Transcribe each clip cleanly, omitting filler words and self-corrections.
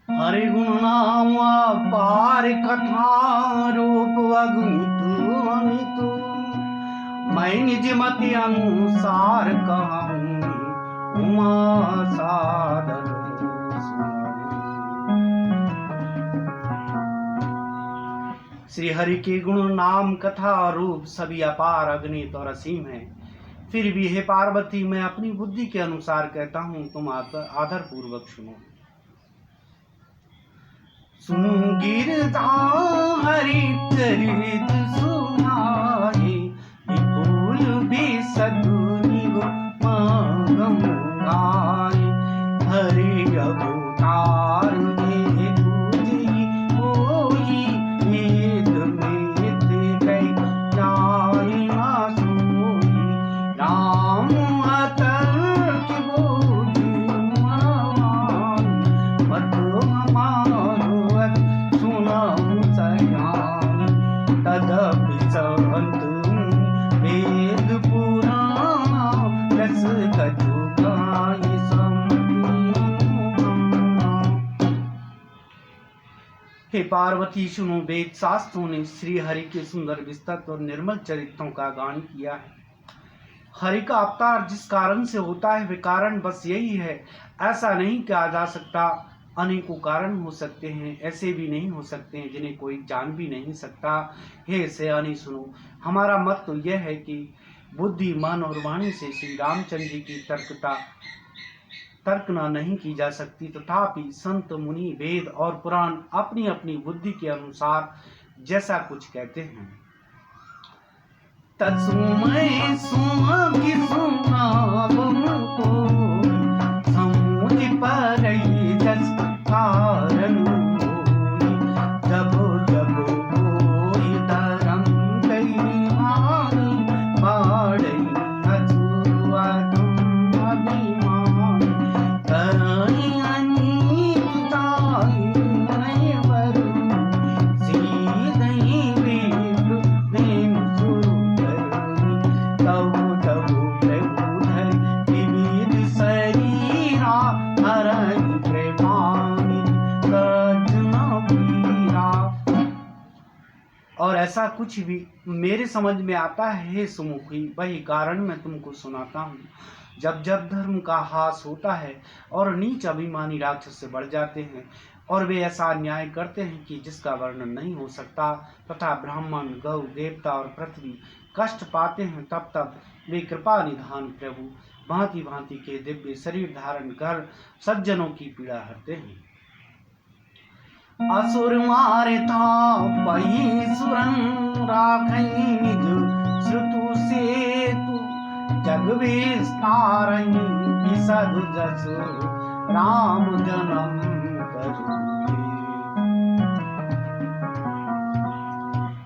हरि गुण नाम अपार कथा रूप अगणित अमित, मैं निज मति अनुसार कहूँ उमा सादर सुनाऊं। श्री हरि के गुण नाम कथा और रूप सभी अपार अगणित और असीम है। फिर भी हे पार्वती, मैं अपनी बुद्धि के अनुसार कहता हूँ, तुम आदर पूर्वक सुनो। सुन गिरधा हरि चरित सुनाए, विपुल बिसदुनि मागम गाए। हरि अवतार दे तुझी होई, वेद में गई जाए ना सोई। राम अतर्क बोधि मनवाई, मत हमारो सुनाऊं सयानी। तदपि संत वेद पुराण, रस कछु गाय हे पार्वती सुनो, वेद शास्त्रों ने श्री हरि के सुंदर विस्तृत और निर्मल चरित्रों का गान किया है। हरि का अवतार जिस कारण से होता है वे कारण बस यही है, ऐसा नहीं कहा जा सकता। अनेकों कारण हो सकते हैं, ऐसे भी नहीं हो सकते हैं जिन्हें कोई जान भी नहीं सकता। हे सयानी सुनो, हमारा मत तो यह है कि बुद्धि मन और वाणी से श्री रामचंद्र जी की तर्कना नहीं की जा सकती। तथापि संत मुनि वेद और पुराण अपनी अपनी बुद्धि के अनुसार जैसा कुछ कहते हैं। तत्सुमय सुमि सुनावो कोई, समुझ परई जस कारण होई। जब जब कोई धर्म कई हानि, बाढ़ई असुर अधम अभिमानी। करई अनिताई नहीं वरु, सीधई विप्र प्रेम सुरु करनी। तब तब प्रभु धरि विविध शरीरा, हरहि प्रेमानि सज्जन वीरा। और ऐसा कुछ भी मेरे समझ में आता है हे सुमुखी, वही कारण मैं तुमको सुनाता हूँ। जब जब धर्म का हास होता है और नीच अभिमानी राक्षस से बढ़ जाते हैं, और वे ऐसा अन्याय करते हैं कि जिसका वर्णन नहीं हो सकता, तथा ब्राह्मण गौ देवता और पृथ्वी कष्ट पाते हैं, तब तब वे कृपा निधान प्रभु भांति भांति के दिव्य शरीर धारण कर सज्जनों की पीड़ा हरते हैं। असुर मारता पही सुरन, राखई निज श्रुतु सेतु। जग विस्तारई विसधु जसु, राम जन्म करु।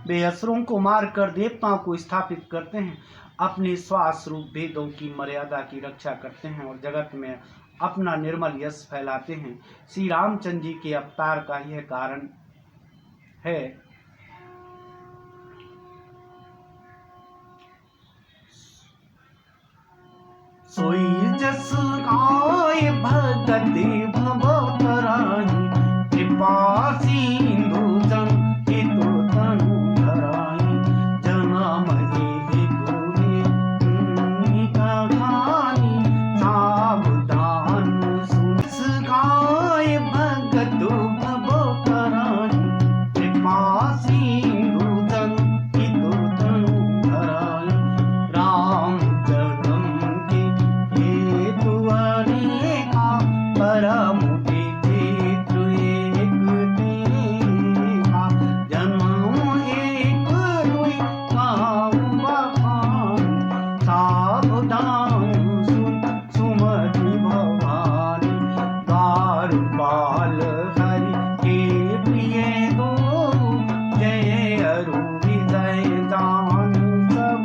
वे असुरों को मारकर देवताओं को स्थापित करते हैं, अपने स्वास रूप वेदों की मर्यादा की रक्षा करते हैं और जगत में अपना निर्मल यश फैलाते हैं। श्री रामचंद्र जी के अवतार का यह कारण है। सोई जस गाय भगति भवतराई, कृपा सिंधु जन हितु तनु धराई। जन्म एक हुए कहानी, सावधान सुन। गाय भगत भवतराई, कृपा सिंधु जन हितु तनु धराई। राम जन्म के हेतु अनेका, परम विचित्र एक देखा। जन्म एक हुई काहू बखानी, सावधान सुन सुमति भवानी। द्वारपाल हरि के प्रिय दो, जय अरु विजय जान सब।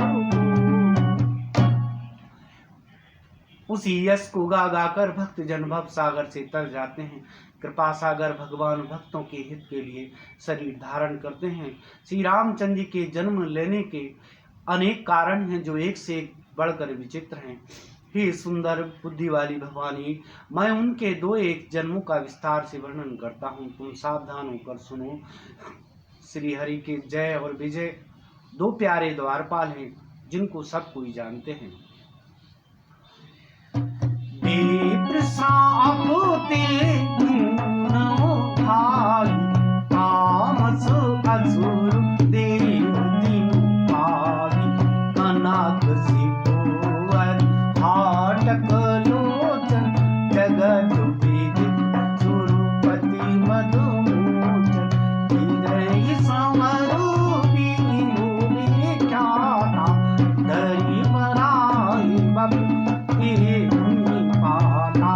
उसी यश को गा गाकर भक्त जन भव सागर से तर जाते हैं। कृपा सागर भगवान भक्तों के हित के लिए शरीर धारण करते हैं। श्री रामचंद्र जी के जन्म लेने के अनेक कारण हैं जो एक से एक बढ़कर विचित्र हैं। हे सुंदर बुद्धि वाली भवानी, मैं उनके 2-1 जन्मों का विस्तार से वर्णन करता हूँ, तुम सावधान होकर सुनो। श्री हरि के जय और विजय 2 प्यारे द्वारपाल हैं जिनको सब कोई जानते हैं। विप्र श्राप ते तीनों भाई, तामस असुर देव तीनों भाई, कनक सिपोर हाटक लोचन, जगत विदित सुरपति मधुमोचन, हृदय समरूपी विख्याता, धरि बराई बपि मुनि पाता,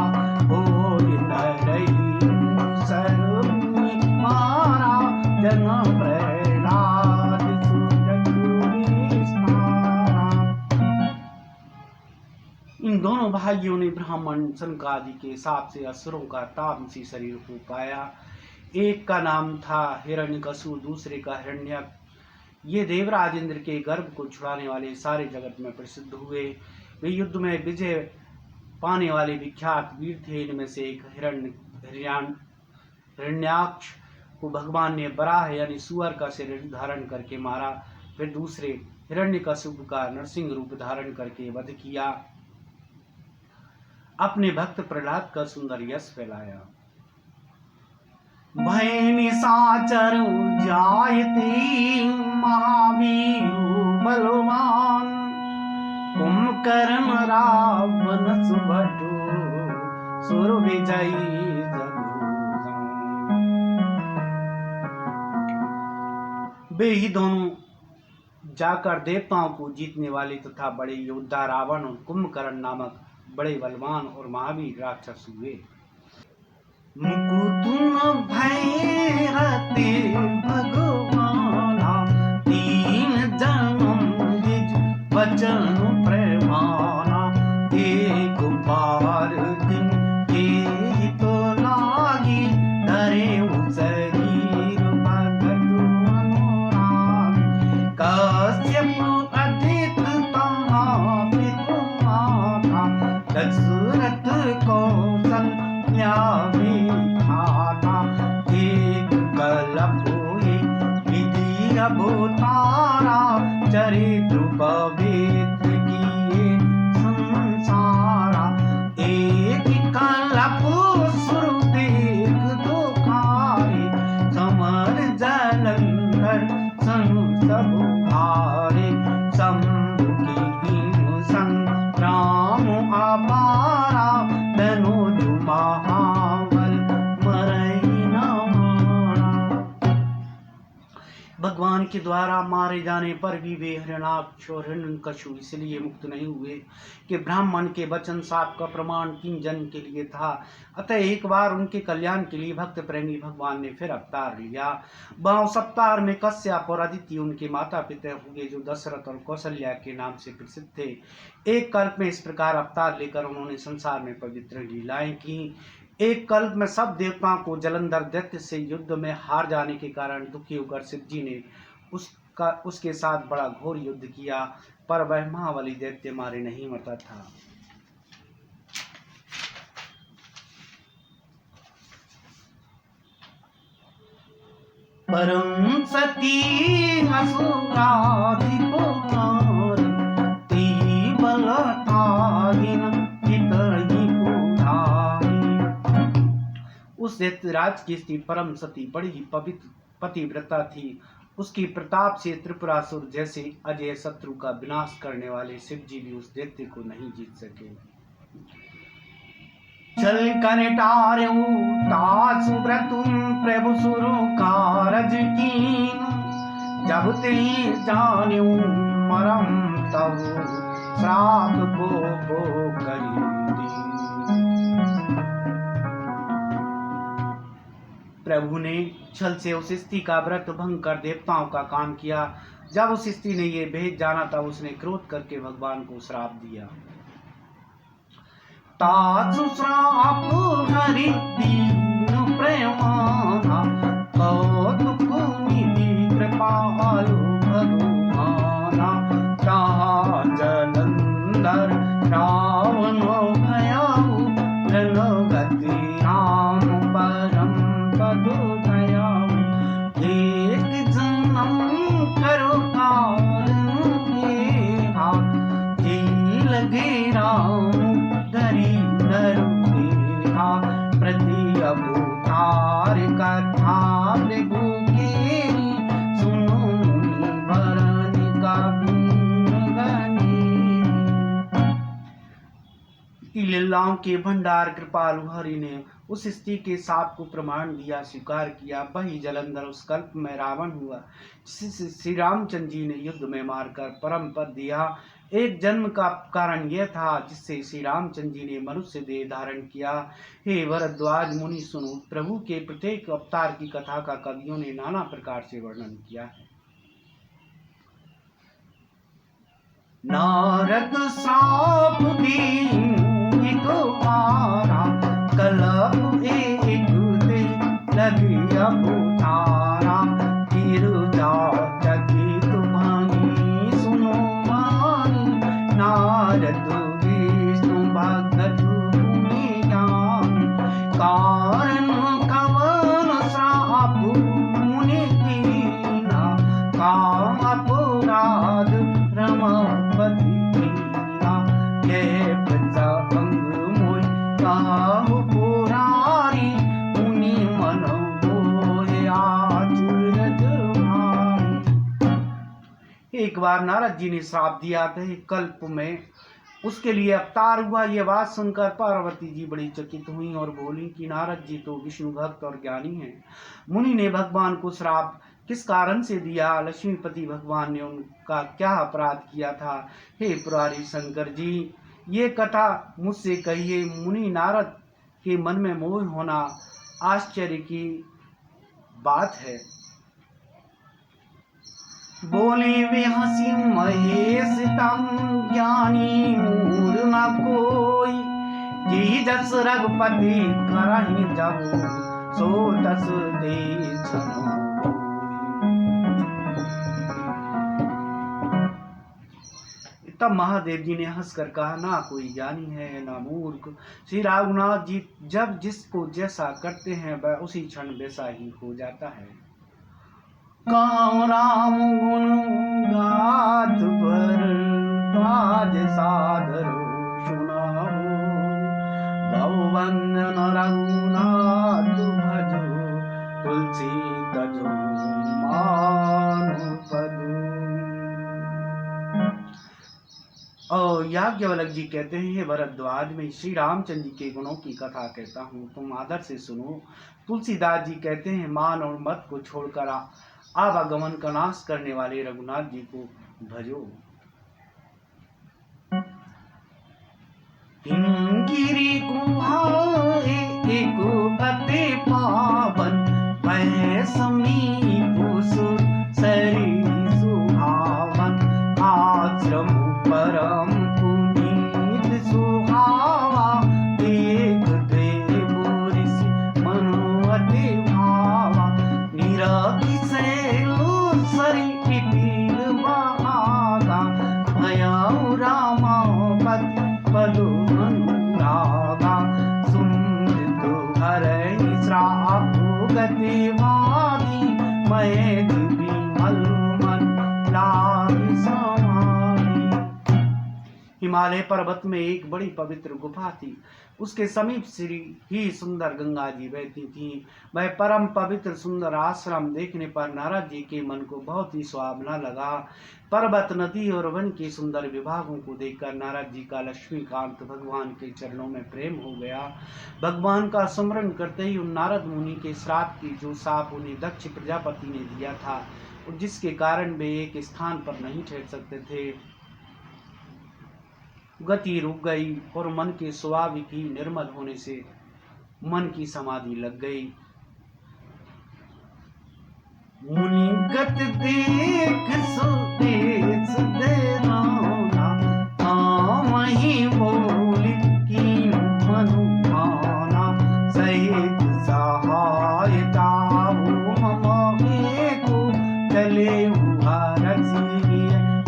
होय नरई सर्वमुनि मारा, जन प्रहलाद सुजगु विस्तारा। इन दोनों भाइयों ने ब्राह्मण सनकादि के हिसाब से असुरों का तामसी शरीर को पाया। एक का नाम था हिरण्यकशु, दूसरे का हिरण्यक। ये देवराज इंद्र के गर्भ को छुड़ाने वाले सारे जगत में प्रसिद्ध हुए। वे युद्ध में विजय पाने वाले विख्यात वीर थे। इनमें से एक हिरण्याक्ष को भगवान ने बराह यानी सुअर का शरीर धारण करके मारा। फिर दूसरे हिरण्यकशिपु का नरसिंह रूप धारण करके वध किया, अपने भक्त प्रहलाद का सुंदर यश फैलाया। भय निशाचर जायते महावीर बलवान, कुंभकर्ण रावण सुभटो, सुर विजयी वे ही दोनों जाकर देवताओं को जीतने वाले तथा बड़े योद्धा रावण और कुंभकर्ण नामक बड़े बलवान और महावीर राक्षस हुए। मुकुटुन भैरते भगवाना, 3 जन्म द्विज वचन प्रमाना, एक बार दिन के तो लागी, धरे शरीर भगत अनुरागी, कश्यप अदित तमा पितु माता, दशरथ कौसल्या विधाता, एक कलप हुए विधि अवतारा, चरित्र पवित्र किए संसारा, एक कलप सुर देख दुखारे, समर जलंधर सनु सब हारे, शंभु की संग्राम अपारा, धनुज महाबल मरई न मारा। भगवान के द्वारा मारे जाने पर भी वे हिरण्याक्ष और हिरण्यकशु इसलिए मुक्त नहीं हुए कि ब्राह्मण के वचन साप का प्रमाण 3 जन्म के लिए था। अतः एक बार उनके कल्याण के लिए भक्त प्रेमी भगवान ने फिर अवतार लिया। 12 अवतार में कश्यप और अदिति उनके माता पिता हुए, जो दशरथ और कौशल्या के नाम से प्रसिद्ध थे। एक कल्प में इस प्रकार अवतार लेकर उन्होंने संसार में पवित्र लीलाएं की। एक कल्प में सब देवताओं को जलंधर दैत्य से युद्ध में हार जाने के कारण दुखी होकर शिव जी ने उसके साथ बड़ा घोर युद्ध किया, पर वह महाबली दैत्य मारे नहीं मरता था। परम सती असुराधिपो नारी, त्रिबलतारिण हितहि पुरारी। उस दैत्यराज की स्त्री परम सती बड़ी ही पवित्र पतिव्रता थी। उसकी प्रताप से त्रिपुरासुर जैसे अजय शत्रु का विनाश करने वाले शिव जी भी उस दैत्य को नहीं जीत सके। चल कर टारऊ तासु व्रतुम प्रभु सुरु कारज कीन, जब ते जान्यू मरम तब श्राप को करी दीन। प्रभु ने छल से उस स्त्री का व्रत भंग कर देवताओं का काम किया। जब उस स्त्री ने ये भेद जाना तब उसने क्रोध करके भगवान को श्राप दिया। तासु श्राप हरि दीन प्रेमाना, कौतुक निधि कृपालु भगवाना। जलंधर रावण राम धरी धरु देखा, प्रति अवतार कथा प्रभु केरी, सुनो मुनि वरन का लीलाओं के भंडार कृपालु हरि ने उस स्त्री के साप को प्रमाण दिया, स्वीकार किया। वही जलंधर उस कल्प में रावण हुआ, जिसे श्री रामचंद्र जी ने युद्ध में मारकर परम पद दिया। एक जन्म का कारण यह था जिससे श्री रामचंद्र जी ने मनुष्य देह धारण किया। हे भरद्वाज मुनि सुनो, प्रभु के प्रत्येक अवतार की कथा का कवियों ने नाना प्रकार से वर्णन किया है। नारद साप दीन एक मारा, कलप एक दे लगी अवतारा, फिर जाओ जगी तुम्हारी सुनो मानी, नारद विष्णु भगत मुनि ज्ञानी, कारण कवन श्राप मुनि कीना, काम अपराध रमापति कीना, यह प्रजा अंग मोय काहु पुरारी, मुनि मन मोहे आचरत भारी। एक बार नारद जी ने श्राप दिया था, कल्प में उसके लिए अवतार हुआ। यह बात सुनकर पार्वती जी बड़ी चकित हुई और बोली कि नारद जी तो विष्णु भक्त और ज्ञानी हैं, मुनि ने भगवान को श्राप किस कारण से दिया? लक्ष्मीपति भगवान ने उनका क्या अपराध किया था? हे पुरारी शंकर जी, ये कथा मुझसे कहिए। मुनि नारद के मन में मोह होना आश्चर्य की बात है। बोले वे हंसी महेश तम ज्ञानी मूर न कोई, जी जस रघुपति करहि जब सो तस दे छनो। तब महादेव जी ने हंसकर कहा, ना कोई ज्ञानी है ना मूर्ख। श्री रघुनाथ जी जब जिसको जैसा करते हैं वह उसी क्षण वैसा ही हो जाता है। कहो राम गुण गात पर बाज सादर सुनाओ, भववंदन रघुनाथ भजो, तुलसी तजो मानु पदु। और याज्ञवल्क्य जी कहते हैं, हे भरद्वाज, मैं श्री रामचंद्र जी के गुणों की कथा कहता हूँ, तुम आदर से सुनो। तुलसीदास जी कहते हैं, मान और मत को छोड़कर आवागमन का नाश करने वाले रघुनाथ जी को भजो। हिमगिरि गुहाए एक अति पावन, मैं समीप सुर सरी सुहावन, आश्रम परम पुनीत सुहावा, देख देव ऋषि मनु अति भावा, निरति सरी पिपील बहागा, भयउ रामापति पदु अनुरागा, सुमृत हरहि श्राप गति भागी, मैं विमल मन लागी समाधि। हिमालय पर्वत में एक बड़ी पवित्र गुफा थी। उसके समीप श्री ही सुंदर गंगा जी बहती थी। वह परम पवित्र सुंदर आश्रम देखने पर नारद जी के मन को बहुत ही सुहावना लगा। पर्वत, नदी और वन के सुंदर विभागों को देखकर नारद जी का लक्ष्मीकांत भगवान के चरणों में प्रेम हो गया। भगवान का स्मरण करते ही उन नारद मुनि के श्राप की जो साप उन्हें दक्ष प्रजापति ने दिया था और जिसके कारण वे एक स्थान पर नहीं ठहर सकते थे, गति रुक गई और मन के स्वाभाविक ही निर्मल होने से मन की समाधि लग गई। मुनि गत देख सुदेश देना, वही बोली की मनु भाना, सहित सहायता मम को, चले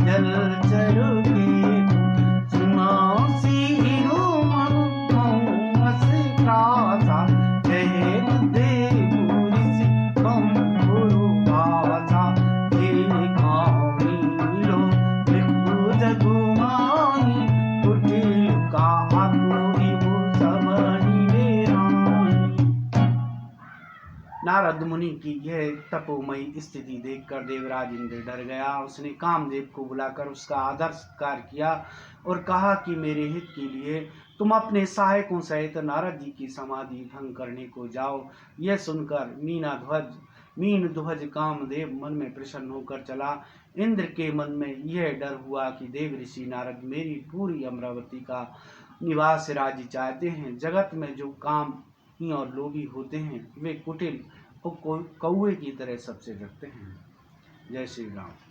जल चरु जग नारद मुनि की यह तपोमयी स्थिति देखकर देवराज इंद्र डर गया। उसने कामदेव को बुलाकर उसका आदर सत्कार किया और कहा कि मेरे हित के लिए तुम अपने सहायकों सहित नारद जी की समाधि भंग करने को जाओ। यह सुनकर मीन ध्वज कामदेव मन में प्रसन्न होकर चला। इंद्र के मन में यह डर हुआ कि देव ऋषि नारद मेरी पूरी अमरावती का निवास राज्य चाहते हैं। जगत में जो काम और लोभी होते हैं वे कुटिल और कौवे की तरह सबसे डरते हैं। जय श्री राम।